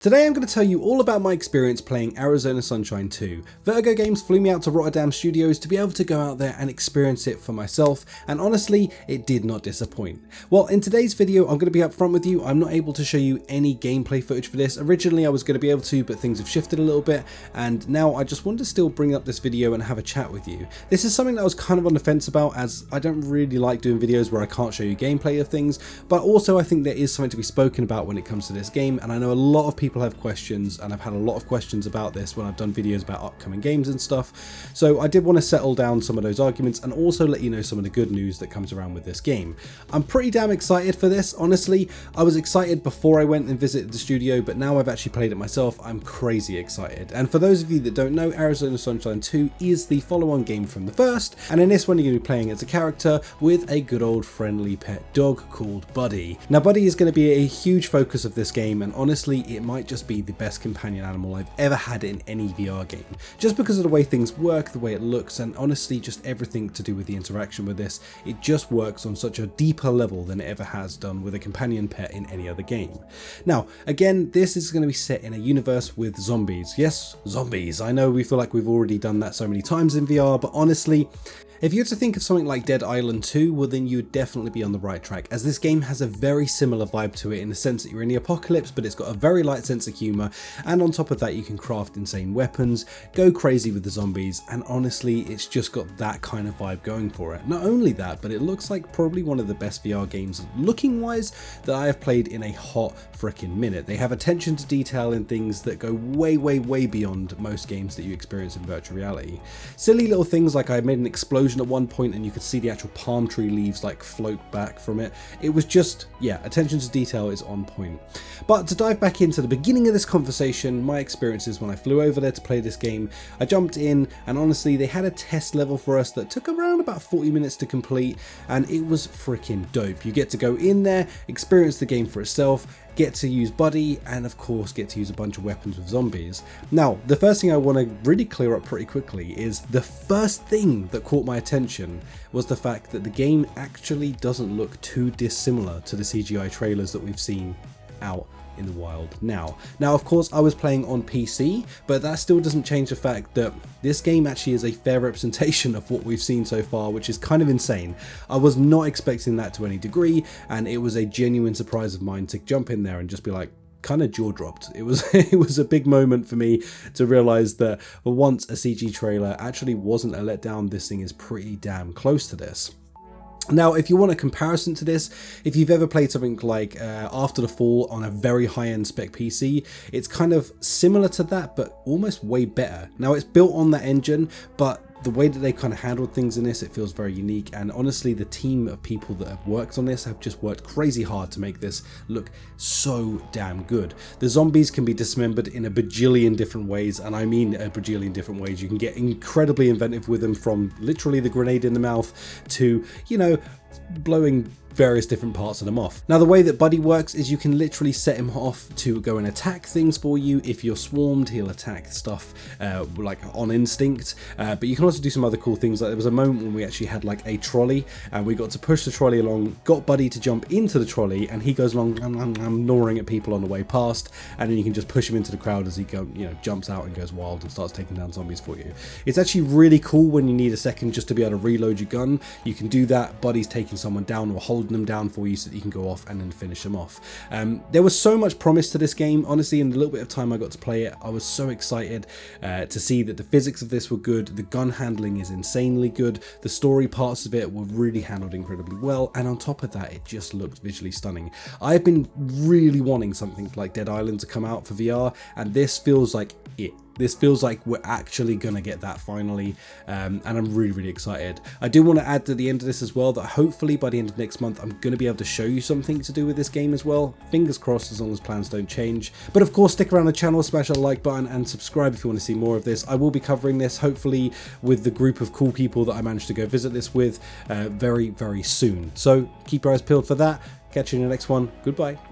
Today I'm going to tell you all about my experience playing Arizona Sunshine 2. Vertigo Games flew me out to Rotterdam Studios to be able to go out there and experience it for myself, and honestly, it did not disappoint. Well, in today's video I'm going to be upfront with you, I'm not able to show you any gameplay footage for this. Originally I was going to be able to, but things have shifted a little bit, and now I just wanted to still bring up this video and have a chat with you. This is something that I was kind of on the fence about, as I don't really like doing videos where I can't show you gameplay of things, but also I think there is something to be spoken about when it comes to this game, and I know a lot of people have questions, and I've had a lot of questions about this when I've done videos about upcoming games and stuff, so I did want to settle down some of those arguments and also let you know some of the good news that comes around with this game. I'm pretty damn excited for this, honestly. I was excited before I went and visited the studio, but now I've actually played it myself, I'm crazy excited. And for those of you that don't know, Arizona Sunshine 2 is the follow-on game from the first, and in this one you're going to be playing as a character with a good old friendly pet dog called Buddy. Now Buddy is going to be a huge focus of this game, and honestly it might just be the best companion animal I've ever had in any VR game, just because of the way things work, the way it looks, and honestly just everything to do with the interaction with this. It just works on such a deeper level than it ever has done with a companion pet in any other game. Now again, this is going to be set in a universe with zombies. Yes, zombies. I know we feel like we've already done that so many times in VR, but honestly, if you were to think of something like Dead Island 2, well then you would definitely be on the right track, as this game has a very similar vibe to it in the sense that you're in the apocalypse, but it's got a very light sense of humour, and on top of that you can craft insane weapons, go crazy with the zombies, and honestly it's just got that kind of vibe going for it. Not only that, but it looks like probably one of the best VR games looking wise that I have played in a hot frickin' minute. They have attention to detail in things that go way beyond most games that you experience in virtual reality. Silly little things like I made an explosion at one point and you could see the actual palm tree leaves like float back from it. It was just, yeah, attention to detail is on point. But to dive back into the beginning of this conversation, my experiences when I flew over there to play this game, I jumped in and honestly they had a test level for us that took around about 40 minutes to complete, and it was freaking dope. You get to go in there, experience the game for itself, get to use Buddy, and of course get to use a bunch of weapons with zombies. Now the first thing I want to really clear up pretty quickly is the first thing that caught my attention was the fact that the game actually doesn't look too dissimilar to the CGI trailers that we've seen out in the wild now. Of course I was playing on PC, but that still doesn't change the fact that this game actually is a fair representation of what we've seen so far, which is kind of insane. I was not expecting that to any degree, and it was a genuine surprise of mine to jump in there and just be like, kind of jaw dropped. It was a big moment for me to realize that for once a CG trailer actually wasn't a letdown. This thing is pretty damn close to this. Now, if you want a comparison to this, if you've ever played something like After the Fall on a very high-end spec PC, it's kind of similar to that, but almost way better. Now, it's built on that engine, but the way that they kind of handled things in this, it feels very unique, and honestly the team of people that have worked on this have just worked crazy hard to make this look so damn good. The zombies can be dismembered in a bajillion different ways, and I mean a bajillion different ways. You can get incredibly inventive with them, from literally the grenade in the mouth to, you know, blowing various different parts of them off. Now the way that Buddy works is you can literally set him off to go and attack things for you. If you're swarmed, he'll attack stuff like on instinct, but you can also do some other cool things. Like there was a moment when we actually had like a trolley and we got to push the trolley along, got Buddy to jump into the trolley, and he goes along gnawing at people on the way past, and then you can just push him into the crowd as he jumps out and goes wild and starts taking down zombies for you. It's actually really cool when you need a second just to be able to reload your gun. You can do that. Buddy's taking someone down or holding them down for you so that you can go off and then finish them off. There was so much promise to this game. Honestly, in the little bit of time I got to play it, I was so excited to see that the physics of this were good, the gun handling is insanely good, the story parts of it were really handled incredibly well, and on top of that it just looked visually stunning. I've been really wanting something like Dead Island to come out for VR, and this feels like it. This feels like we're actually going to get that finally, and I'm really excited. I do want to add to the end of this as well that hopefully by the end of next month I'm going to be able to show you something to do with this game as well. Fingers crossed, as long as plans don't change. But of course, stick around the channel, smash that like button and subscribe if you want to see more of this. I will be covering this hopefully with the group of cool people that I managed to go visit this with very soon. So keep your eyes peeled for that. Catch you in the next one. Goodbye.